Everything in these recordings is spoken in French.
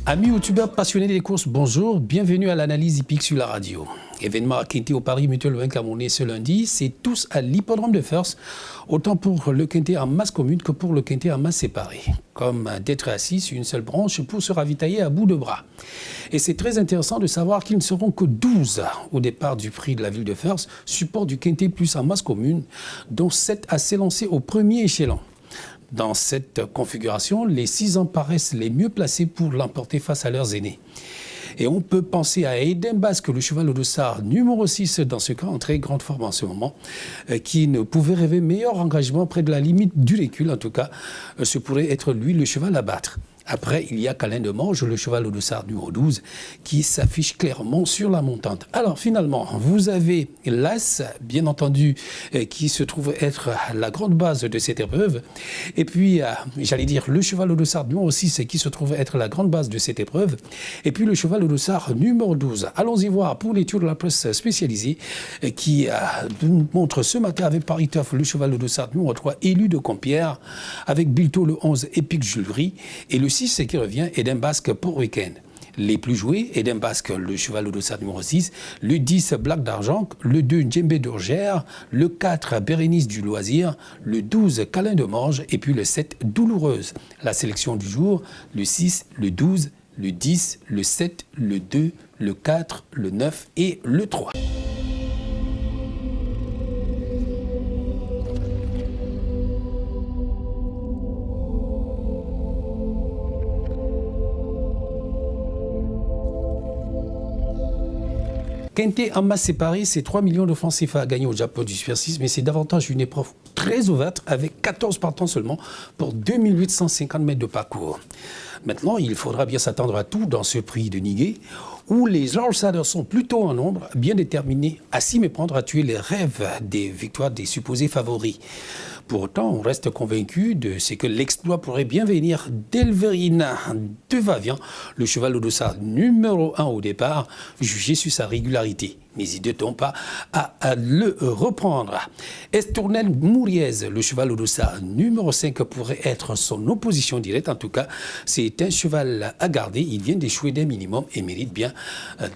Amis youtubeurs passionnés des courses, bonjour, bienvenue à l'analyse hippique sur la radio. Événement à Quintet au Paris Mutuel Vin Camerounais ce lundi, c'est tous à l'hippodrome de First, autant pour le Quintet en masse commune que pour le Quintet en masse séparée. Comme d'être assis sur une seule branche pour se ravitailler à bout de bras. Et c'est très intéressant de savoir qu'ils ne seront que 12 au départ du prix de la ville de First, support du Quintet plus en masse commune, dont 7 à s'élancer au premier échelon. Dans cette configuration, les 6 ans paraissent les mieux placés pour l'emporter face à leurs aînés. Et on peut penser à Eden Basque, le cheval au dossard numéro 6 dans ce cas, en très grande forme en ce moment, qui ne pouvait rêver meilleur engagement près de la limite du recul. En tout cas, ce pourrait être lui le cheval à battre. Après, il y a Câlin de Mange, le cheval au dossard numéro 12, qui s'affiche clairement sur la montante. Alors finalement, vous avez l'As, bien entendu, qui se trouve être la grande base de cette épreuve. Et puis, j'allais dire, le cheval au dossard numéro 6, qui se trouve être la grande base de cette épreuve. Et puis, le cheval au dossard numéro 12. Allons-y voir pour les tours de la presse spécialisée, qui nous montre ce matin avec Paris Turf, le cheval au dossard numéro 3, élu de Compierre, avec Bilto le 11, Epic Julery, et le 6 qui revient, Eden Basque pour week-end. Les plus joués, Eden Basque, le cheval au dossard numéro 6, le 10, Black d'Argent, le 2, Djembe d'Orgère, le 4, Bérénice du Loisir, le 12, Câlin de Mange, et puis le 7, Douloureuse. La sélection du jour, le 6, le 12, le 10, le 7, le 2, le 4, le 9 et le 3. Quintet en masse séparée, c'est 3 millions de francs CFA à gagner au Japon du Super 6, mais c'est davantage une épreuve très ouverte avec 14 partants seulement pour 2850 mètres de parcours. Maintenant, il faudra bien s'attendre à tout dans ce prix de Niguet, où les outsiders sont plutôt en nombre, bien déterminés à s'y méprendre, à tuer les rêves des victoires des supposés favoris. Pour autant, on reste convaincu de ce que l'exploit pourrait bien venir d'Elverina de Vavian, le cheval au dossard numéro 1 au départ, jugé sur sa régularité. N'hésitons pas à le reprendre. Estournel Mouriez, le cheval au dossard numéro 5, pourrait être son opposition directe. En tout cas, c'est un cheval à garder. Il vient d'échouer d'un minimum et mérite bien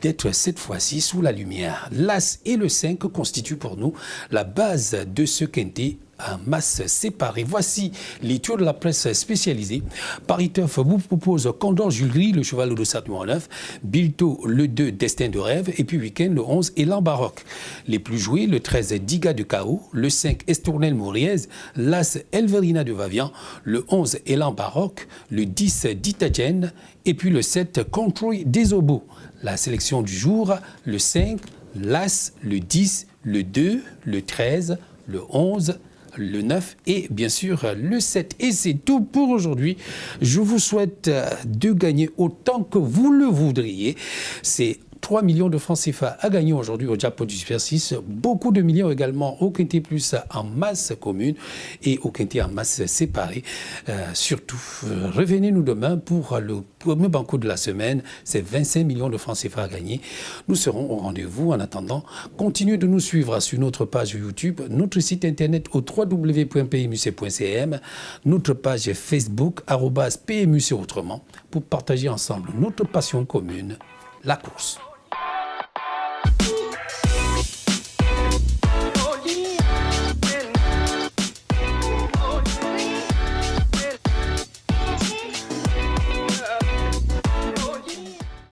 d'être cette fois-ci sous la lumière. L'As et le 5 constituent pour nous la base de ce quintet en masse séparée. Voici les tours de la presse spécialisée. Paris Turf vous propose Condor Julery, le cheval au dossard numéro 9, Bilto le 2, Destin de rêve, et puis week-end le 11, Élan Baroque. Les plus joués, le 13, Diga de Chaos, le 5, Estournel Mouriez, l'As Elverina de Vavian, le 11, Élan Baroque, le 10, Ditagen, et puis le 7, Control des Obos. La sélection du jour, le 5, l'As, le 10, le 2, le 13, le 11, le 9 et bien sûr le 7. Et c'est tout pour aujourd'hui. Je vous souhaite de gagner autant que vous le voudriez. C'est 3 millions de francs CFA à gagner aujourd'hui au Japon du Super 6. Beaucoup de millions également au Quintet Plus en masse commune et au Quintet en masse séparée. Surtout, revenez-nous demain pour le premier banco de la semaine. C'est 25 millions de francs CFA à gagner. Nous serons au rendez-vous. En attendant, continuez de nous suivre sur notre page YouTube, notre site internet au www.pmuc.cm, notre page Facebook @PMUC autrement pour partager ensemble notre passion commune, la course.